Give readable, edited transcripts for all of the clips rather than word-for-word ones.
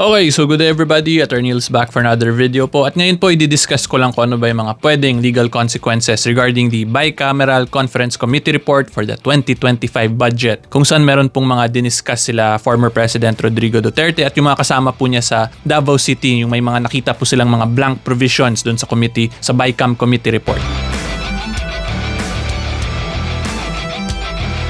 Okay, so good day everybody. AttorNEIL's back for another video po. At ngayon po, i-discuss ko lang kung ano ba yung mga pwedeng legal consequences regarding the Bicameral Conference Committee report for the 2025 budget. Kung saan meron pong mga diniscuss sila former President Rodrigo Duterte at yung mga kasama po niya sa Davao City, yung may mga nakita po silang mga blank provisions dun sa committee, sa Bicam Committee report.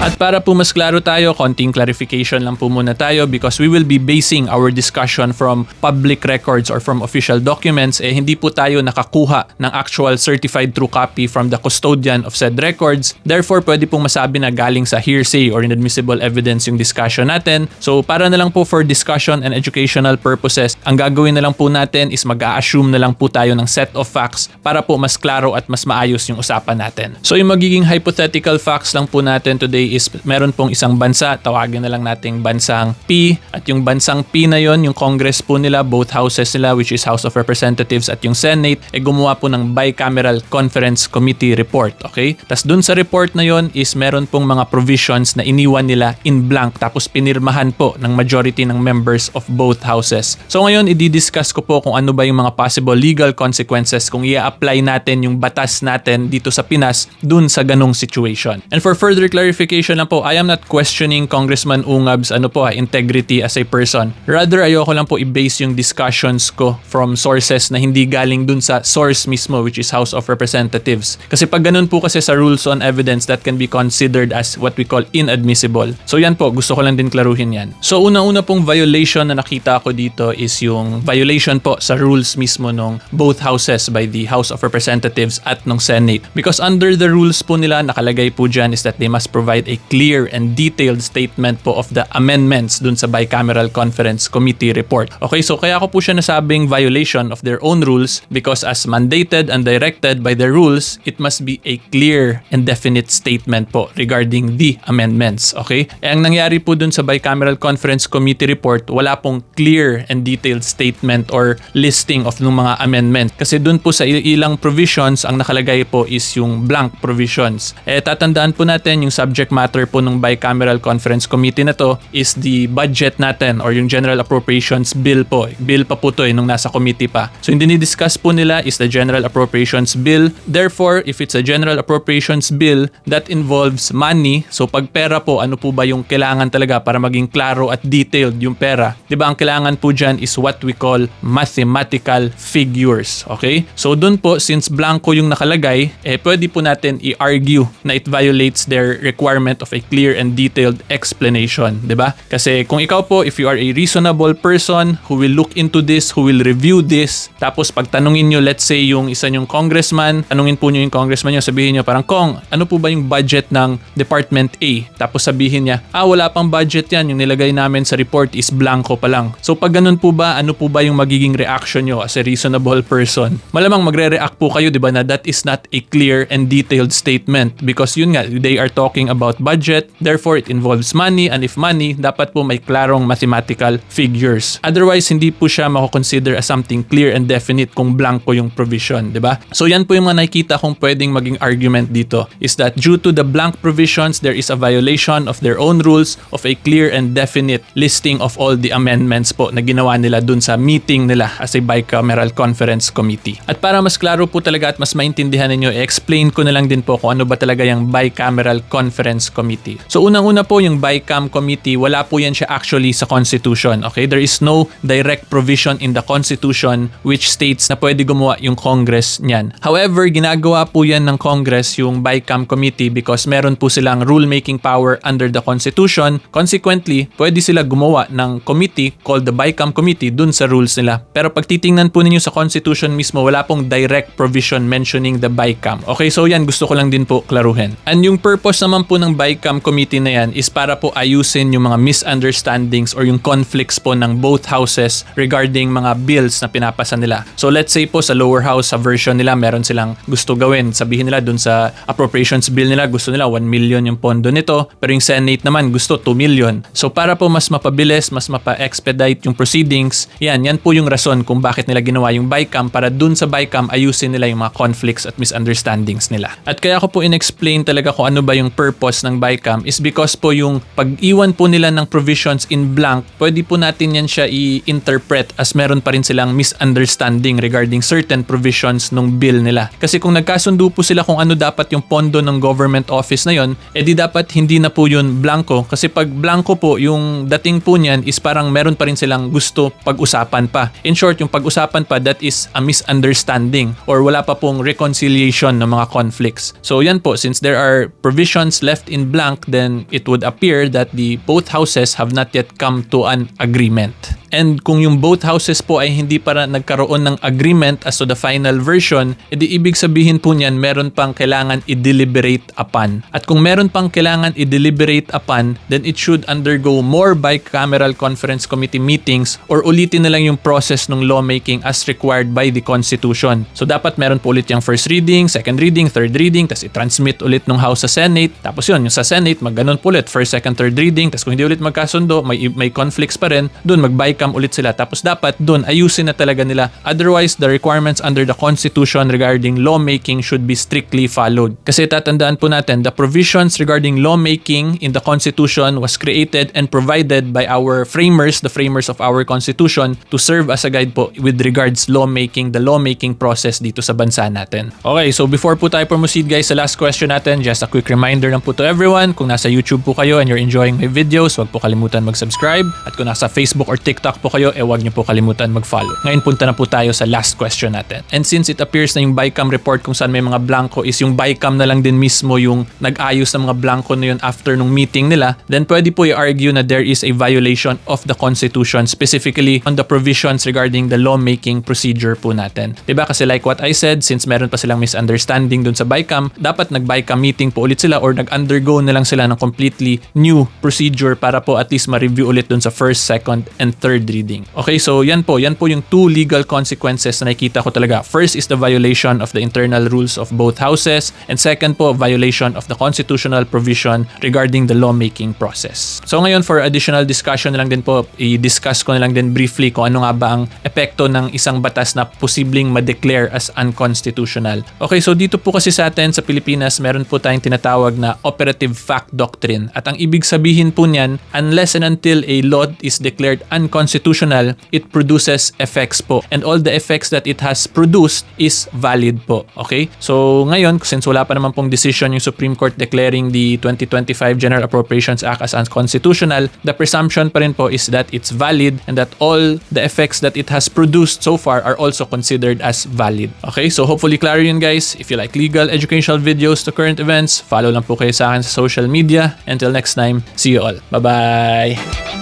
At para po mas klaro tayo, konting clarification lang po muna tayo because we will be basing our discussion from public records or from official documents. Hindi po tayo nakakuha ng actual certified true copy from the custodian of said records. Therefore, pwede pong masabi na galing sa hearsay or inadmissible evidence yung discussion natin. So, para na lang po for discussion and educational purposes, ang gagawin na lang po natin is mag-a-assume na lang po tayo ng set of facts para po mas klaro at mas maayos yung usapan natin. So, yung magiging hypothetical facts lang po natin today is meron pong isang bansa, tawagin na lang nating bansang P, at yung bansang P na yon, yung Congress po nila, both houses nila, which is House of Representatives at yung Senate, gumawa po ng Bicameral Conference Committee report, okay? Tas dun sa report na yon is meron pong mga provisions na iniwan nila in blank tapos pinirmahan po ng majority ng members of both houses. So ngayon, i-discuss ko po kung ano ba yung mga possible legal consequences kung i-apply natin yung batas natin dito sa Pinas dun sa ganong situation. And for further clarification lang po, I am not questioning Congressman Ungab's integrity as a person. Rather, ayoko lang po i-base yung discussions ko from sources na hindi galing dun sa source mismo, which is House of Representatives. Kasi pag ganun po kasi sa rules on evidence, that can be considered as what we call inadmissible. So yan po, gusto ko lang din klaruhin yan. So una-una pong violation na nakita ko dito is yung violation po sa rules mismo ng both houses by the House of Representatives at ng Senate. Because under the rules po nila, nakalagay po dyan is that they must provide a clear and detailed statement po of the amendments dun sa Bicameral Conference Committee report. Okay, so kaya ko po siya nasabing violation of their own rules because as mandated and directed by the rules, it must be a clear and definite statement po regarding the amendments. Okay? Ang nangyari po dun sa Bicameral Conference Committee report, wala pong clear and detailed statement or listing of ng mga amendments. Kasi dun po sa ilang provisions, ang nakalagay po is yung blank provisions. Tatandaan po natin yung subject matter po ng Bicameral Conference Committee na to is the budget natin or yung General Appropriations Bill po. Bill pa po to nung nasa committee pa. So yung dinidiscuss po nila is the General Appropriations Bill. Therefore, if it's a General Appropriations Bill, that involves money. So pag pera po, ano po ba yung kailangan talaga para maging klaro at detailed yung pera? Diba ang kailangan po dyan is what we call mathematical figures. Okay? So dun po, since blanco yung nakalagay, pwede po natin i-argue na it violates their requirement of a clear and detailed explanation, 'di ba? Kasi kung ikaw po, if you are a reasonable person who will look into this, who will review this, tapos pag tanungin niyo, let's say yung isa nyong congressman, tanungin po niyo yung congressman niyo, sabihin niyo parang, "Kong, ano po ba yung budget ng Department A?" Tapos sabihin niya, "Wala pang budget 'yan, yung nilagay namin sa report is blanco pa lang." So pag ganun po ba, ano po ba yung magiging reaction niyo as a reasonable person? Malamang magre-react po kayo, 'di ba, na that is not a clear and detailed statement because yun nga, they are talking about budget, therefore it involves money, and if money, dapat po may klarong mathematical figures. Otherwise, hindi po siya mako-consider as something clear and definite kung blanco yung provision, di ba? So yan po yung mga nakikita kong pwedeng maging argument dito is that due to the blank provisions, there is a violation of their own rules of a clear and definite listing of all the amendments po na ginawa nila dun sa meeting nila as a Bicameral Conference Committee. At para mas klaro po talaga at mas maintindihan ninyo, i-explain ko na lang din po kung ano ba talaga yung Bicameral Conference Committee. So unang-una po yung Bicam Committee, wala po yan siya actually sa Constitution. Okay? There is no direct provision in the Constitution which states na pwede gumawa yung Congress niyan. However, ginagawa po yan ng Congress yung Bicam Committee because meron po silang rulemaking power under the Constitution. Consequently, pwede sila gumawa ng committee called the Bicam Committee dun sa rules nila. Pero pag titingnan po ninyo sa Constitution mismo, wala pong direct provision mentioning the Bicam. Okay, so yan gusto ko lang din po klaruhin. And yung purpose naman po ng Bicam Committee na yan is para po ayusin yung mga misunderstandings or yung conflicts po ng both houses regarding mga bills na pinapasa nila. So let's say po sa lower house, sa version nila, meron silang gusto gawin. Sabihin nila dun sa appropriations bill nila, gusto nila 1 million yung pondo nito, pero yung Senate naman gusto 2 million. So para po mas mapabilis, mas mapa-expedite yung proceedings, yan po yung rason kung bakit nila ginawa yung Bicam para dun sa Bicam ayusin nila yung mga conflicts at misunderstandings nila. At kaya ko po in-explain talaga kung ano ba yung purpose purpose ng BICAM is because po yung pag-iwan po nila ng provisions in blank, pwede po natin yan siya i-interpret as meron pa rin silang misunderstanding regarding certain provisions ng bill nila. Kasi kung nagkasundo po sila kung ano dapat yung pondo ng government office na yon, edi dapat hindi na po yun blanko. Kasi pag blanko po, yung dating po niyan is parang meron pa rin silang gusto pag-usapan pa. In short, yung pag-usapan pa, that is a misunderstanding or wala pa pong reconciliation ng mga conflicts. So yan po, since there are provisions left in blank, then it would appear that the both houses have not yet come to an agreement. And kung yung both houses po ay hindi para nagkaroon ng agreement as to the final version, edi ibig sabihin po niyan meron pang kailangan i-deliberate upon. At kung meron pang kailangan i-deliberate upon, then it should undergo more bicameral conference committee meetings or ulitin na lang yung process ng lawmaking as required by the Constitution. So dapat meron po ulit yung first reading, second reading, third reading, tapos i-transmit ulit ng House sa Senate. Tapos yun, yung sa Senate, magganon po ulit, first, second, third reading. Tapos kung hindi ulit magkasundo, may conflicts pa rin, dun mag-bicam ulit sila. Tapos dapat dun ayusin na talaga nila. Otherwise, the requirements under the Constitution regarding lawmaking should be strictly followed. Kasi tatandaan po natin, the provisions regarding lawmaking in the Constitution was created and provided by our framers, the framers of our Constitution, to serve as a guide po with regards lawmaking, the lawmaking process dito sa bansa natin. Okay, so before po tayo proceed guys sa last question natin, just a quick reminder lang po to everyone, kung nasa YouTube po kayo and you're enjoying my videos, huwag po kalimutan mag-subscribe. At kung nasa Facebook or TikTok po kayo, huwag niyo po kalimutan mag-follow. Ngayon punta na po tayo sa last question natin. And since it appears na yung BICAM report kung saan may mga blanko is yung BICAM na lang din mismo yung nag-ayos ng mga blanko na yun after nung meeting nila, then pwede po i-argue na there is a violation of the Constitution, specifically on the provisions regarding the lawmaking procedure po natin. Diba? Kasi like what I said, since meron pa silang misunderstanding dun sa BICAM, dapat nag-BICAM meeting po ulit sila or nag-undergo na lang sila ng completely new procedure para po at least ma-review ulit dun sa first, second, and third reading. Okay, so yan po yung two legal consequences na nakikita ko talaga. First is the violation of the internal rules of both houses, and second po, violation of the constitutional provision regarding the lawmaking process. So ngayon, for additional discussion na lang din po, i-discuss ko na lang din briefly kung ano nga ba ang epekto ng isang batas na posibleng ma-declare as unconstitutional. Okay, so dito po kasi sa atin sa Pilipinas, meron po tayong tinatawag na operative fact doctrine. At ang ibig sabihin po niyan, unless and until a law is declared unconstitutional, it produces effects po. And all the effects that it has produced is valid po. Okay? So ngayon, since wala pa naman pong decision yung Supreme Court declaring the 2025 General Appropriations Act as unconstitutional, the presumption pa rin po is that it's valid and that all the effects that it has produced so far are also considered as valid. Okay? So hopefully clear yun guys. If you like legal educational videos to current events, follow lang po kayo sa akin sa social media. Until next time, see you all. Bye-bye!